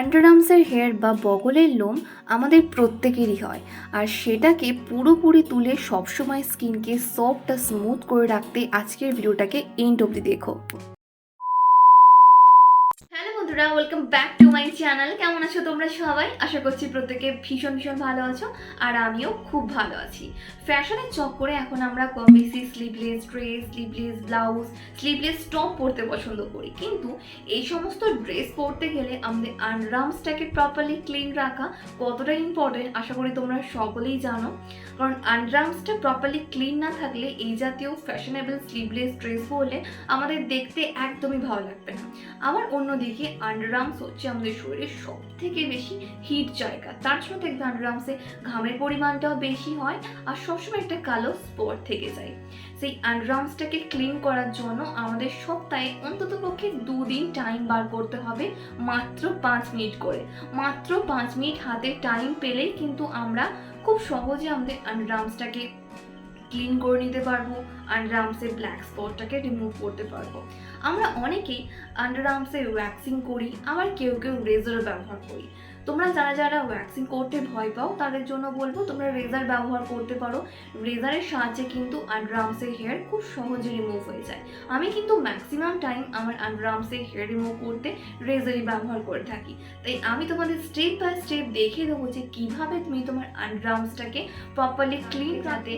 আন্ডারআর্মসের hair বা বগলের লোম আমাদের প্রত্যেকেরই হয়, আর সেটাকে পুরোপুরি তুলে সবসময় স্কিনকে সফট আর স্মুথ করে রাখতে আজকের ভিডিওটাকে এন্ড অবধি দেখো। হ্যালো বন্ধুরা, welcome back to my channel. কেমন আছো তোমরা সবাই? আশা করছি প্রত্যেকে ভীষণ ভালো আছো, আর আমিও খুব ভালো আছি। ফ্যাশনের চক্করে এখন আমরা কম বেশি sleeveless dress, sleeveless blouse, sleeveless top পরতে পছন্দ করি, কিন্তু এই সমস্ত ড্রেস পরতে গেলে আমাদের আন্ডারআর্মসটাকে প্রপারলি ক্লিন রাখা কতটা ইম্পর্টেন্ট আশা করি তোমরা সকলেই জানো। কারণ আন্ডারআর্মসটা প্রপারলি ক্লিন না থাকলে এই জাতীয় ফ্যাশনেবল স্লিভলেস ড্রেস পরলে আমাদের দেখতে একদমই ভালো লাগবে না। আবার অন্যদিকে আন্ডারআর্মস হচ্ছে আমাদের শরীরের সব থেকে বেশি হিট জায়গা, তার জন্য দেখবে আন্ডারআর্মসে ঘামের পরিমাণটাও বেশি হয় আর সবসময় একটা কালো স্পট থেকে যায়। সেই আন্ডারআর্মসটাকে ক্লিন করার জন্য আমাদের সপ্তাহে অন্তত পক্ষে 2 দিন টাইম বার করতে হবে, মাত্র 5 মিনিট করে। মাত্র 5 মিনিট হাতে টাইম পেলেই কিন্তু আমরা খুব সহজে আমাদের আন্ডারআর্মসটাকে ক্লিন করে নিতে পারবো, আন্ডারআর্মসের ব্ল্যাক স্পটটাকে রিমুভ করতে পারবো। আমরা অনেকেই আন্ডারআর্মসে ওয়্যাক্সিং করি, আবার কেউ রেজার ব্যবহার করি। তোমরা যারা ওয়্যাক্সিং করতে ভয় পাও তাদের জন্য বলবো তোমরা রেজার ব্যবহার করতে পারো। রেজারের সাহায্যে কিন্তু আন্ডারআর্মসের হেয়ার খুব সহজে রিমুভ হয়ে যায়। আমি কিন্তু ম্যাক্সিমাম টাইম আমার আন্ডারআর্মসের হেয়ার রিমুভ করতে রেজারই ব্যবহার করে থাকি। তাই আমি তোমাদের স্টেপ বাই স্টেপ দেখিয়ে দেবো যে কীভাবে তুমি তোমার আন্ডারআর্মসটাকে প্রপারলি ক্লিন রাখতে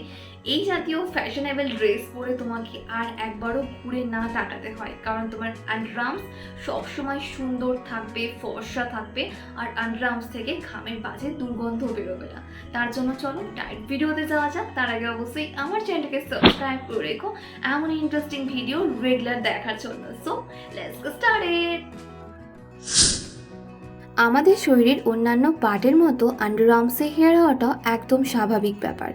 এই জাতীয় ফ্যাশনেবল ড্রেস পরে তোমাকে আর একবারও ঘুরে না তাকাতে হয়। কারণ তোমার আন্ডারআর্মস সবসময় সুন্দর থাকবে, ফর্সা থাকবে, আর আন্ডারআর্মস থেকে ঘামের বাজে দুর্গন্ধ বেরোবে না। তার জন্য চলো ডাইরেক্ট ভিডিওতে যাওয়া যাক। তার আগে অবশ্যই আমার চ্যানেলটাকে সাবস্ক্রাইব করে রেখো এমন ইন্টারেস্টিং ভিডিও রেগুলার দেখার জন্য। So let's get started. আমাদের শরীরের অন্যান্য পার্টের মতো আন্ডারআর্মসে হেয়ার হওয়াটাও একদম স্বাভাবিক ব্যাপার,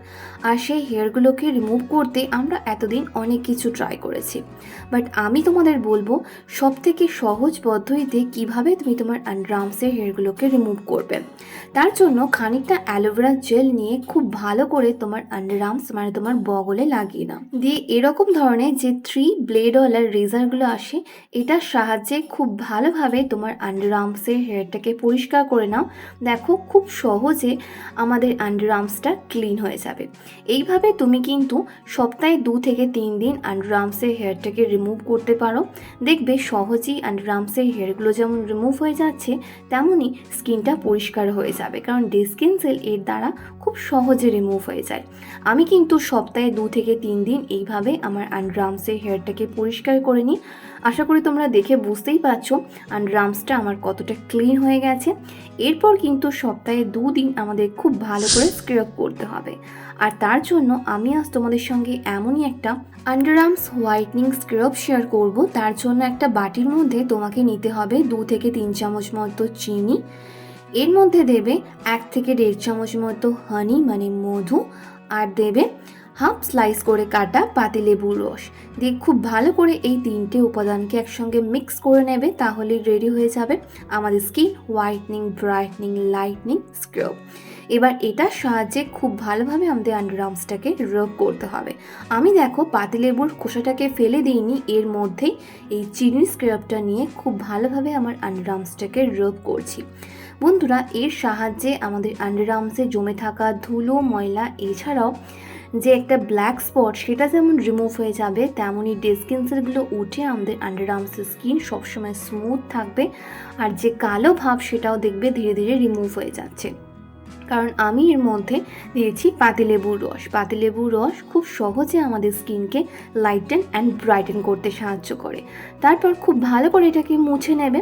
আর সেই হেয়ারগুলোকে রিমুভ করতে আমরা এতদিন অনেক কিছু ট্রাই করেছি। বাট আমি তোমাদের বলবো সবথেকে সহজ পদ্ধতিতে কিভাবে তুমি তোমার আন্ডারআর্মসের হেয়ারগুলোকে রিমুভ করবে। তার জন্য খানিকটা অ্যালোভেরা জেল নিয়ে খুব ভালো করে তোমার আন্ডারআর্মস মানে তোমার বগলে লাগিয়ে নাও। দিয়ে এরকম ধরনের যে 3 ব্লেডওয়ালা রেজারগুলো আসে, এটার সাহায্যে খুব ভালোভাবে তোমার আন্ডারআর্মসের হেয়ারটাকে পরিষ্কার করে নাও। দেখো খুব সহজে আমাদের আন্ডারআর্মসটা ক্লিন হয়ে যাবে। এইভাবে তুমি কিন্তু সপ্তাহে 2 থেকে 3 দিন আন্ডারআর্মসের হেয়ারটাকে রিমুভ করতে পারো। দেখবে সহজেই আন্ডারআর্মসের হেয়ারগুলো যেমন রিমুভ হয়ে যাচ্ছে, তেমনই স্কিনটা পরিষ্কার হয়ে যাবে, কারণ ডেড স্কিন সেল এর দ্বারা খুব সহজে রিমুভ হয়ে যায়। আমি কিন্তু সপ্তাহে 2 থেকে 3 দিন এইভাবে আমার আন্ডারআর্মসের হেয়ারটাকে পরিষ্কার করে নিই। আশা করি তোমরা দেখে বুঝতেই পারছো আন্ডারআর্মসটা আমার কতটা ক্লিন হয়ে গেছে। এরপর কিন্তু সপ্তাহে 2 দিন আমাদের খুব ভালো করে স্ক্রাব করতে হবে, আর তার জন্য আমি আজ তোমাদের সঙ্গে এমনই একটা আন্ডারআর্মস হোয়াইটনিং স্ক্রাব শেয়ার করব। তার জন্য একটা বাটির মধ্যে তোমাকে নিতে হবে 2 থেকে 3 চামচ মতো চিনি, এর মধ্যে দেবে 1 থেকে 1.5 চামচ মতো হানি মানে মধু, আর দেবে হাফ স্লাইস করে কাটা পাতিলেবুর রস। দিয়ে খুব ভালো করে এই 3টে উপাদানকে একসঙ্গে মিক্স করে নেবে, তাহলে রেডি হয়ে যাবে আমাদের skin whitening brightening lightning scrub. এবার এটার সাহায্যে খুব ভালোভাবে আমাদের আন্ডারআর্মসটাকে রাব করতে হবে। আমি দেখো পাতিলেবুর খোসাটাকে ফেলে দিইনি, এর মধ্যেই এই চিনির স্ক্রাবটা নিয়ে খুব ভালোভাবে আমার আন্ডারআর্মসটাকে রাব করছি। বন্ধুরা, এর সাহায্যে আমাদের আন্ডারআর্মসে জমে থাকা ধুলো ময়লা এছাড়াও যে একটা ব্ল্যাক স্পট সেটা যেমন রিমুভ হয়ে যাবে, তেমনই ডেড স্কিন সেলগুলো উঠে আমাদের আন্ডারআর্মসের স্কিন সবসময় স্মুথ থাকবে, আর যে কালো ভাব সেটাও দেখবে ধীরে ধীরে রিমুভ হয়ে যাচ্ছে। কারণ আমি এর মধ্যে দিয়েছি পাতিলেবুর রস। পাতিলেবুর রস খুব সহজে আমাদের স্কিনকে লাইটেন অ্যান্ড ব্রাইটেন করতে সাহায্য করে। তারপর খুব ভালো করে এটাকে মুছে নেবে,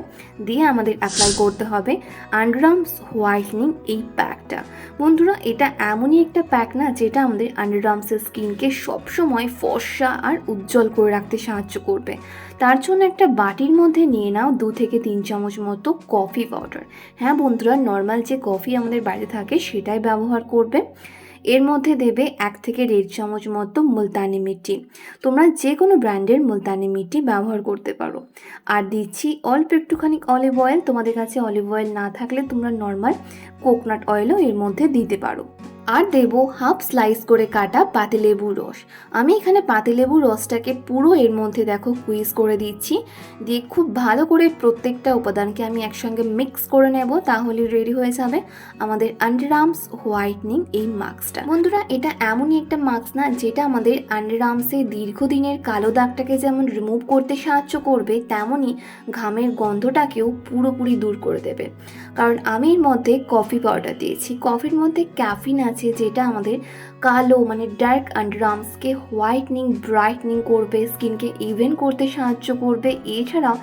দিয়ে আমাদের অ্যাপ্লাই করতে হবে আন্ডারআর্মস হোয়াইটনিং এই প্যাকটা। বন্ধুরা, এটা এমনই একটা প্যাক না যেটা আমাদের আন্ডারআর্মসের স্কিনকে সবসময় ফর্সা আর উজ্জ্বল করে রাখতে সাহায্য করবে। তার জন্য একটা বাটির মধ্যে নিয়ে নাও 2 থেকে 3 চামচ মতো কফি পাউডার। হ্যাঁ বন্ধুরা, নর্মাল যে কফি আমাদের বাড়িতে থাকে সেটাই ব্যবহার করবে। এর মধ্যে দেবে 1 থেকে 1.5 চামচ মতো মুলতানি মিট্টি। তোমরা যে কোনো ব্র্যান্ডের মুলতানি মিট্টি ব্যবহার করতে পারো। আর দিচ্ছি অল্প একটুখানি অলিভ অয়েল। তোমাদের কাছে অলিভ অয়েল না থাকলে তোমরা নর্মাল কোকোনাট অয়েলও এর মধ্যে দিতে পারো। আর দেবো হাফ স্লাইস করে কাটা পাতিলেবুর রস। আমি এখানে পাতিলেবুর রসটাকে পুরো এর মধ্যে দেখো কুইজ করে দিচ্ছি, দিয়ে খুব ভালো করে প্রত্যেকটা উপাদানকে আমি একসঙ্গে মিক্স করে নেব, তাহলে রেডি হয়ে যাবে আমাদের আন্ডারআর্মস হোয়াইটনিং এই মাস্কটা। বন্ধুরা, এটা এমনই একটা মাস্ক না যেটা আমাদের আন্ডারআর্মসে দীর্ঘদিনের কালো দাগটাকে যেমন রিমুভ করতে সাহায্য করবে, তেমনই ঘামের গন্ধটাকেও পুরোপুরি দূর করে দেবে। কারণ আমি এর মধ্যে কফি পাউডার দিয়েছি, কফির মধ্যে ক্যাফিন আছে যেটা আমাদের কালো মানে ডার্ক আন্ডারআর্মসকে হোয়াইটনিং ব্রাইটনিং করবে, স্কিনকে ইভেন করতে সাহায্য করবে। এছাড়াও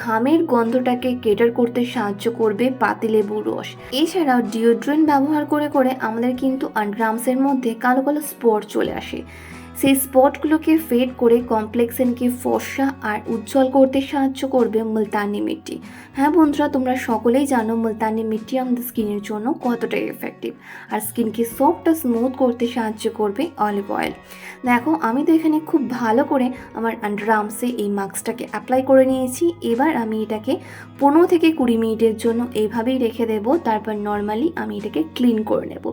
ঘামের গন্ধটাকে কেটার করতে সাহায্য করবে পাতিলেবুর রস। এছাড়াও ডিওড্রেন্ট ব্যবহার করে করে আমাদের কিন্তু আন্ডারআর্মসের মধ্যে কালো কালো স্পট চলে আসে, সেই স্পটগুলোকে ফেড করে কমপ্লেক্সনকে ফর্সা আর উজ্জ্বল করতে সাহায্য করবে মুলতানি মিট্টি। হ্যাঁ বন্ধুরা, তোমরা সকলেই জানো মুলতানি মিট্টি আমাদের স্কিনের জন্য কতটা এফেক্টিভ, আর স্কিনকে সফট আর স্মুথ করতে সাহায্য করবে অলিভ অয়েল। দেখো, আমি তো এখানে খুব ভালো করে আমার আন্ডারআর্মসে এই মাস্কটাকে অ্যাপ্লাই করে নিয়েছি। এবার আমি এটাকে 15 থেকে 20 মিনিটের জন্য এইভাবেই রেখে দেবো, তারপর নর্মালি আমি এটাকে ক্লিন করে নেব।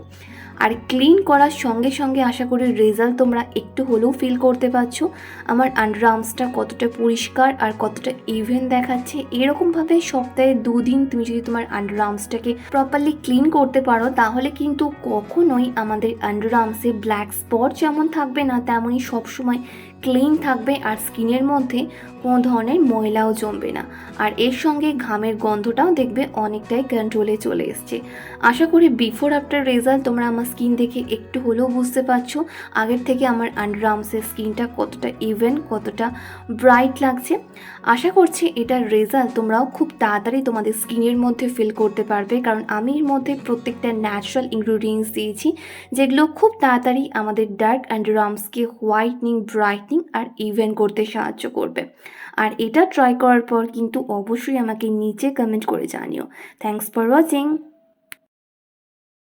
আর ক্লিন করার সঙ্গে সঙ্গে আশা করি রেজাল্ট তোমরা একটু হলেও ফিল করতে পারছো, আমার আন্ডারআর্মসটা কতটা পরিষ্কার আর কতটা ইভেন দেখাচ্ছে। এরকমভাবে সপ্তাহে 2 দিন তুমি যদি তোমার আন্ডারআর্মসটাকে প্রপারলি ক্লিন করতে পারো, তাহলে কিন্তু কখনোই আমাদের আন্ডারআর্মসে ব্ল্যাক স্পট যেমন থাকবে না, তেমনই সবসময় ক্লিন থাকবে আর স্কিনের মধ্যে কোনো ধরনের ময়লাও জমবে না। আর এর সঙ্গে ঘামের গন্ধটাও দেখবে অনেকটাই কন্ট্রোলে চলে এসছে। আশা করি বিফোর আফটার রেজাল্ট তোমরা আমার স্কিন দেখে একটু হলেও বুঝতে পারছো আগের থেকে আমার আন্ডারআর্মসের স্কিনটা কতটা ইভেন, কতটা ব্রাইট লাগছে। আশা করছি এটার রেজাল্ট তোমরাও খুব তাড়াতাড়ি তোমাদের স্কিনের মধ্যে ফিল করতে পারবে, কারণ আমি এর মধ্যে প্রত্যেকটা ন্যাচারাল ইনগ্রিডিয়েন্টস দিয়েছি যেগুলো খুব তাড়াতাড়ি আমাদের ডার্ক আন্ডারআর্মসকে হোয়াইটনিং ব্রাইটনিং আর ইভেন করতে সাহায্য করবে। আর এটা ট্রাই করার পর কিন্তু অবশ্যই আমাকে নিচে কমেন্ট করে জানিও। Thanks for watching.